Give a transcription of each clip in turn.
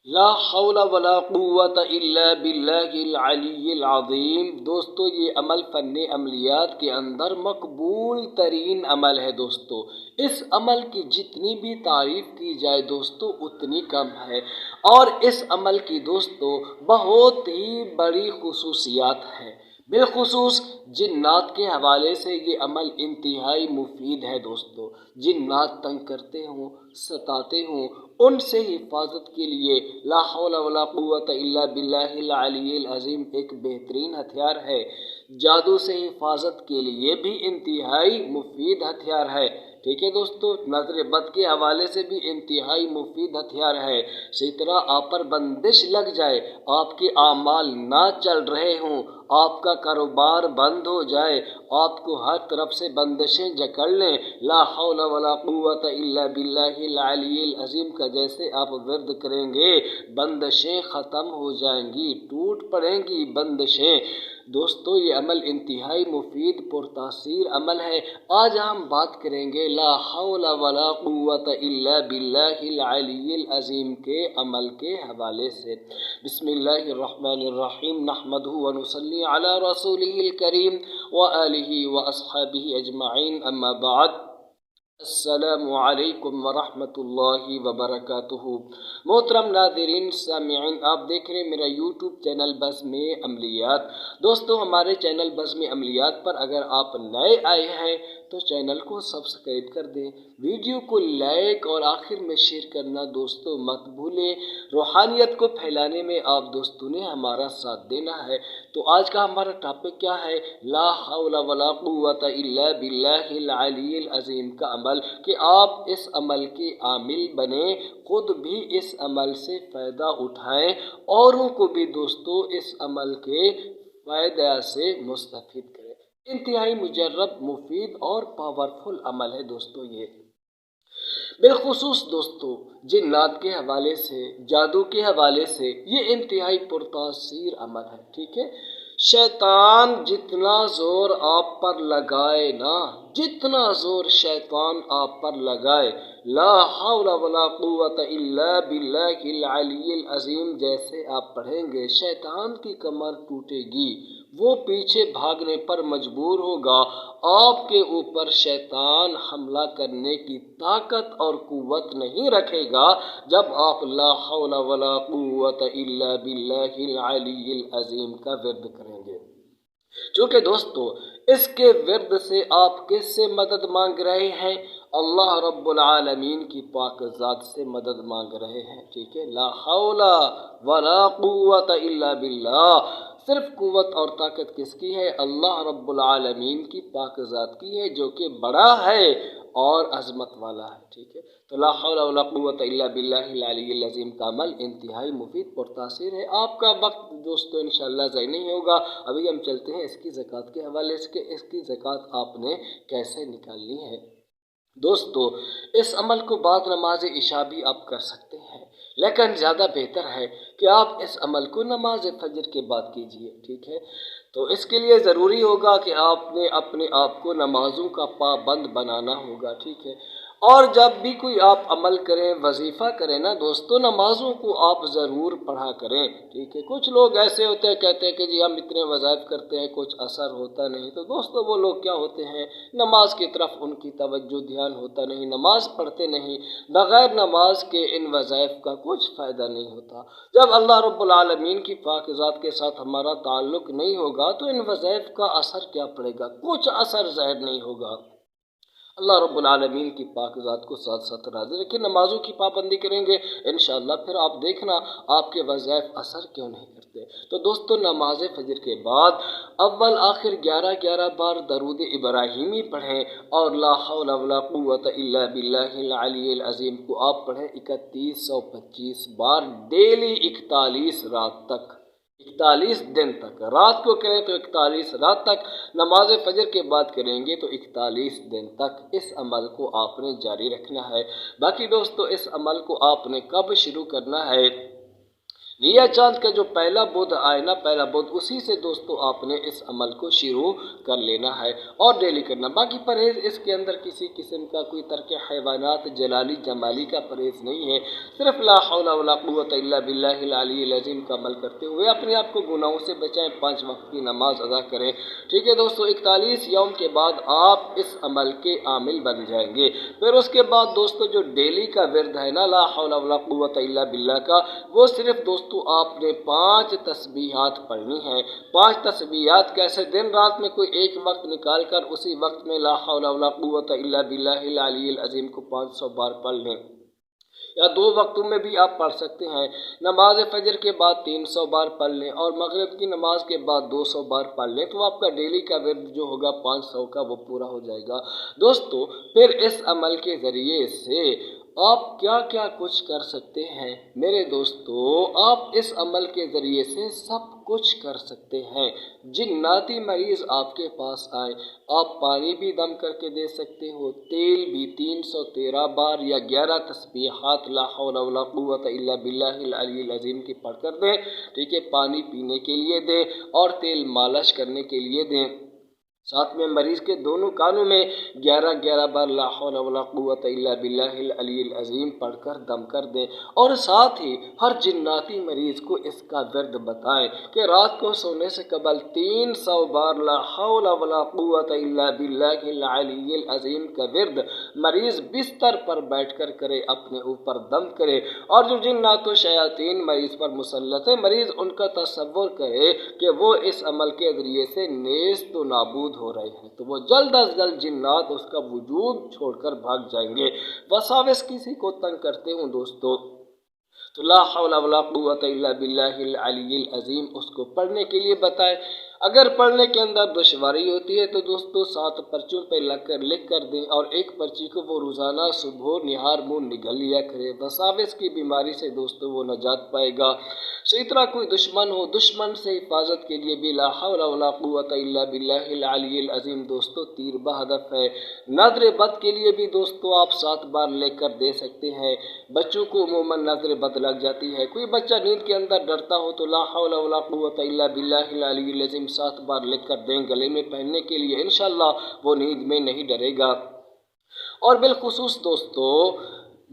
لا حول ولا قوت الا باللہ العلی العظیم۔ دوستو یہ عمل فن عملیات کے اندر مقبول ترین عمل ہے دوستو۔ اس عمل کی جتنی بھی تعریف کی جائے دوستو اتنی کم ہے، اور اس عمل کی دوستو بہت ہی بڑی خصوصیات ہیں۔ بالخصوص جنات کے حوالے سے یہ عمل انتہائی مفید ہے دوستو۔ جنات تنگ کرتے ہوں، ستاتے ہوں، ان سے حفاظت کے لیے لا حول ولا قوت الا باللہ العلی العظیم ایک بہترین ہتھیار ہے۔ جادو سے حفاظت کے لیے بھی انتہائی مفید ہتھیار ہے، ٹھیک ہے دوستو۔ نظر بد کے حوالے سے بھی انتہائی مفید ہتھیار ہے۔ اسی طرح آپ پر بندش لگ جائے، آپ کے اعمال نہ چل رہے ہوں، آپ کا کاروبار بند ہو جائے، آپ کو ہر طرف سے بندشیں جکڑ لیں، لا حول ولا قوت الا باللہ العلی العظیم کا جیسے آپ ورد کریں گے بندشیں ختم ہو جائیں گی، ٹوٹ پڑیں گی بندشیں۔ دوستو یہ عمل انتہائی مفید پرتاثیر عمل ہے۔ آج ہم بات کریں گے لا حول ولا قوت الا باللہ العلی العظیم کے عمل کے حوالے سے۔ بسم اللہ الرحمن الرحیم، نحمدہ ونصلی علی رسولہ الکریم وآلہ واصحابہ اجمعین، اما بعد۔ السلام علیکم ورحمۃ اللہ وبرکاتہ۔ محترم ناظرین سامعین، آپ دیکھ رہے ہیں میرا یوٹیوب چینل بزم عملیات۔ دوستو ہمارے چینل بزم عملیات پر اگر آپ نئے آئے ہیں تو چینل کو سبسکرائب کر دیں، ویڈیو کو لائک اور آخر میں شیئر کرنا دوستو مت بھولیں۔ روحانیت کو پھیلانے میں آپ دوستوں نے ہمارا ساتھ دینا ہے۔ تو آج کا ہمارا ٹاپک کیا ہے؟ لا حول ولا قوت الا باللہ العلی العظیم کا عمل، کہ آپ اس عمل کے عامل بنیں، خود بھی اس عمل سے فائدہ اٹھائیں، اوروں کو بھی دوستو اس عمل کے فائدہ سے مستفید کریں۔ انتہائی مجرب، مفید اور پاورفل عمل ہے دوستو یہ۔ بالخصوص دوستو جنات کے حوالے سے، جادو کے حوالے سے یہ انتہائی پرتاثیر عمل ہے، ٹھیک ہے۔ شیطان جتنا زور آپ پر لگائے نا، جتنا زور شیطان آپ پر لگائے، لا حول ولا قوت الا باللہ العلی العظیم جیسے آپ پڑھیں گے، شیطان کی کمر ٹوٹے گی، وہ پیچھے بھاگنے پر مجبور ہوگا۔ آپ کے اوپر شیطان حملہ کرنے کی طاقت اور قوت نہیں رکھے گا جب آپ لا حول ولا قوت الا باللہ العلی العظیم کا ورد کریں گے۔ چونکہ دوستو اس کے ورد سے آپ کس سے مدد مانگ رہے ہیں؟ اللہ رب العالمین کی پاک ذات سے مدد مانگ رہے ہیں، ٹھیک ہے۔ لا حول ولا قوت الا باللہ، صرف قوت اور طاقت کس کی ہے؟ اللہ رب العالمین کی پاک ذات کی ہے، جو کہ بڑا ہے اور عظمت والا ہے، ٹھیک ہے۔ تو لا حول ولا قوت الا باللہ العلی العظیم کا عمل انتہائی مفید پرتاثیر ہے۔ آپ کا وقت دوستو انشاءاللہ ضائع نہیں ہوگا۔ ابھی ہم چلتے ہیں اس کی زکوٰۃ کے حوالے سے، کہ اس کی زکوٰۃ آپ نے کیسے نکالنی ہے۔ دوستو اس عمل کو بعد نماز عشاء بھی آپ کر سکتے ہیں، لیکن زیادہ بہتر ہے کہ آپ اس عمل کو نماز فجر کے بعد کیجئے، ٹھیک ہے۔ تو اس کے لیے ضروری ہوگا کہ آپ نے اپنے آپ کو نمازوں کا پابند بنانا ہوگا، ٹھیک ہے۔ اور جب بھی کوئی آپ عمل کریں، وظیفہ کریں نا دوستو، نمازوں کو آپ ضرور پڑھا کریں، ٹھیک ہے۔ کچھ لوگ ایسے ہوتے ہیں، کہتے ہیں کہ جی ہم اتنے وظائف کرتے ہیں کچھ اثر ہوتا نہیں۔ تو دوستو وہ لوگ کیا ہوتے ہیں؟ نماز کی طرف ان کی توجہ دھیان ہوتا نہیں، نماز پڑھتے نہیں۔ بغیر نماز کے ان وظائف کا کچھ فائدہ نہیں ہوتا۔ جب اللہ رب العالمین کی پاک ذات کے ساتھ ہمارا تعلق نہیں ہوگا تو ان وظائف کا اثر کیا پڑے گا؟ کچھ اثر ظاہر نہیں ہوگا۔ اللہ رب العالمین کی پاک ذات کو ساتھ ساتھ راضی رکھیں، نمازوں کی پابندی کریں گے انشاءاللہ، پھر آپ دیکھنا آپ کے وظائف اثر کیوں نہیں کرتے۔ تو دوستو نماز فجر کے بعد اول آخر 11 بار درود ابراہیمی پڑھیں، اور لا حول ولا قوت الا باللہ العلی العظیم کو آپ پڑھیں 3125 بار ڈیلی، 41 رات تک، 41 دن تک۔ رات کو کریں تو 41 رات تک، نماز فجر کے بعد کریں گے تو 41 دن تک اس عمل کو آپ نے جاری رکھنا ہے۔ باقی دوستو اس عمل کو آپ نے کب شروع کرنا ہے؟ लिया चांद का जो पहला बुध आए ना, पहला बुध, उसी से दोस्तों आपने इस अमल को शुरू कर लेना है और डेली करना। बाकी परहेज इसके अंदर किसी किस्म का कोई तर्क हैवानात जलाली जमाली का परहेज नहीं है। सिर्फ ला हौला वला कुव्वत इल्ला बिल्लाहिल अलील अज़ीम का अमल करते हुए अपने आप को गुनाहों से बचाएं, 5 वक्त की नमाज अदा करें। ठीक है दोस्तों, 41 यौम के बाद आप इस अमल के आमिल बन जाएंगे। फिर उसके बाद दोस्तों जो डेली का विर्द है ना, ला हौला वला कुव्वत इल्ला बिल्लाह का, वो सिर्फ दोस्तों आपने 5 तस्बीहात पढ़नी है। 5 तस्बीहात कैसे? दिन रात में कोई एक वक्त निकाल कर उसी वक्त में ला हौला वला कुव्वत इल्ला बिल्लाहिल अलील अज़ीम को 500 बार पढ़ लें, या 2 वक्तों में भी आप पढ़ सकते हैं। नमाज फजर के बाद 300 बार पढ़ लें और मगरिब की नमाज के बाद 200 बार पढ़ लें, तो आपका डेली का विर्द जो होगा 500 का वो पूरा हो जाएगा। दोस्तों फिर इस अमल के ज़रिए से आप क्या क्या कुछ कर सकते हैं मेरे दोस्तों, आप इस अमल के ज़रिए से सब कुछ कर सकते हैं। जिन्नाती मरीज़ आपके पास आए, आप पानी भी दम करके दे सकते हो, तेल भी 313 बार या 11 तस्बीहात ला हौला वला कुव्वत इल्ला बिल्लाहिल अलील अज़ीम की पढ़ कर दें। ठीक है, पानी पीने के लिए दें और तेल मालिश करने के लिए दें। साथ में मरीज़ के दोनों कानों में 11-11 बार ला हौला वला कुव्वत इल्ला बिल्लाहिल अलील अज़ीम पढ़कर दम कर दें। और साथ ही हर जिन्नाती मरीज़ को इसका विर्द बताएं कि रात को सोने से कबल 300 बार ला हौला वला कुव्वत इल्ला बिल्लाहिल अलील अज़ीम का विर्द मरीज़ बिस्तर पर बैठकर करे, अपने ऊपर दम करे। और जो जिन्नात व शयातीन मरीज़ पर मुसल्लत है, मरीज़ उनका तसव्वुर करे कि वो इस अमल के ज़रिए से नेस्त व नाबूद हो रहे हैं, तो वो जल्द अज जल्द जिन्नात उसका वजूद छोड़कर भाग जाएंगे। वसाविस किसी को तंग करते हो दोस्तों, तो ला हौला वला कुव्वत इल्ला बिल्लाहिल अलील अज़ीम उसको पढ़ने के लिए बताएं। अगर पढ़ने के अंदर दुश्वारी होती है तो दोस्तों 7 पर्चों पे लिख कर दें और एक पर्ची को वो रोज़ाना सुबह निहार मुँह निगल लिया करे। वसाविस की बीमारी से दोस्तों वो नजात पाएगा। इसी तरह कोई दुश्मन हो, दुश्मन से हिफाजत के लिए भी ला हौला वला कुव्वत इल्ला बिल्लाहिल अलील अज़ीम दोस्तों तीर बहदफ है। नज़र बद के लिए भी दोस्तों आप 7 बार लेकर दे सकते हैं। बच्चों को उमूमन नज़र बद लग जाती है, कोई बच्चा नींद के अंदर डरता हो तो ला हौला वला कुव्वत इल्ला बिल्लाहिल अलील अज़ीम 7 बार लिख कर दें गले में पहनने के लिए, इंशाअल्लाह वो नींद में नहीं डरेगा। और बिलखुसूस दोस्तों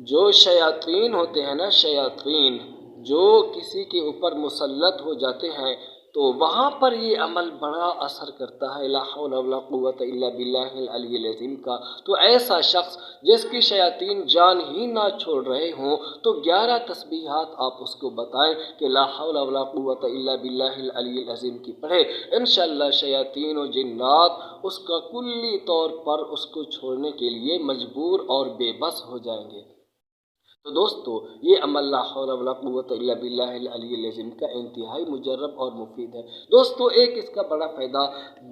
जो शयातीन होते हैं ना, शयातीन जो किसी के ऊपर मुसल्लत हो जाते हैं, तो वहाँ पर ये अमल बड़ा असर करता है ला हौला वला कुव्वत इल्ला बिल्लाहिल अलील अज़ीम का। तो ऐसा शख्स जिसकी शयातीन जान ही ना छोड़ रहे हों, तो 11 तस्बीहात आप उसको बताएं कि ला हौला वला कुव्वत इल्ला बिल्लाहिल अलील अज़ीम की पढ़े। इंशाअल्लाह शयातीन और जिन्नात उसका कुल्ली तौर पर उसको छोड़ने के लिए मजबूर और बेबस हो जाएंगे। तो दोस्तों ये अमल ला हौला वला कुव्वत इल्ला बिल्लाहिल अलील अज़ीम का इंतहाई मुजर्रब और मुफीद है। दोस्तों एक इसका बड़ा फ़ायदा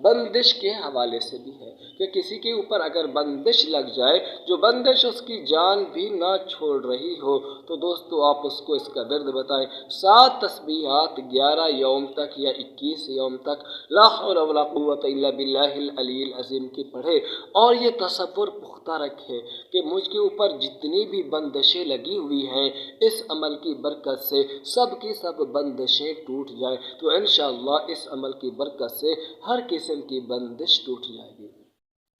बंदिश के हवाले से भी है कि किसी के ऊपर अगर बंदिश लग जाए, जो बंदिश उसकी जान भी ना छोड़ रही हो, तो दोस्तों आप उसको इसका दर्द बताएं। 7 तस्बीहात 11 यौम तक या 21 यौम तक ला हौला वला कुव्वत इल्ला बिल्लाहिल अलील अज़ीम की पढ़े और ये तसव्वुर पुख्ता रखे कि मुझके ऊपर जितनी भी बंदिशें लगी हुई हैं, इस अमल की बरकत से सब की सब बंदिशें टूट जाए। तो इंशाअल्लाह इस अमल की बरकत से हर किस्म की बंदिश टूट जाएगी।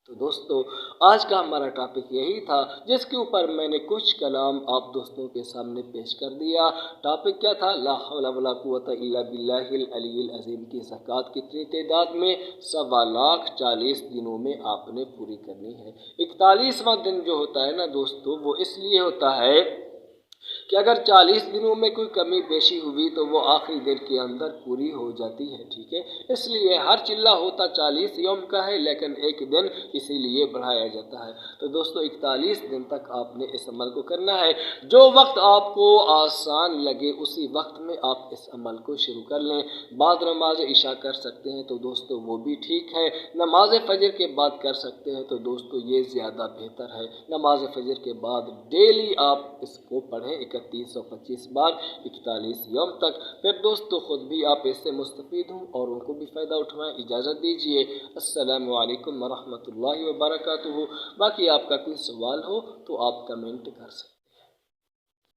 तो दोस्तों आज का हमारा टॉपिक यही था, जिसके ऊपर मैंने कुछ कलाम आप दोस्तों के सामने पेश कर दिया। टॉपिक क्या था? ला हौला वला कुव्वत इल्ला बिल्लाहिल अलील अज़ीम की ज़कात कितनी तादाद में? 1,40 दिनों में आपने पूरी करनी है। 41वां दिन जो होता है ना दोस्तों, वो इसलिए होता है कि अगर 40 दिनों में कोई कमी पेशी हुई तो वो आखिरी दिन के अंदर पूरी हो जाती है। ठीक है, इसलिए हर चिल्ला होता 40 यौम का है, लेकिन एक दिन इसीलिए बढ़ाया जाता है। तो दोस्तों 41 दिन तक आपने इस अमल को करना है। जो वक्त आपको आसान लगे उसी वक्त में आप इस अमल को शुरू कर लें। बाद नमाज इशा कर सकते हैं तो दोस्तों वो भी ठीक है, नमाज फजर के बाद कर सकते हैं तो दोस्तों ये ज़्यादा बेहतर है। नमाज फजर के बाद डेली आप इसको पढ़ें 3125 बार 41 यौम तक। फिर दोस्तों ख़ुद भी आप इससे मुस्तफ़ीद हों और उनको भी फ़ायदा उठवाएं। इजाज़त दीजिए। अस्सलामु अलैकुम वरहमतुल्लाहि वबरकातुहू। बाकी आपका कोई सवाल हो तो आप कमेंट कर सकते हैं।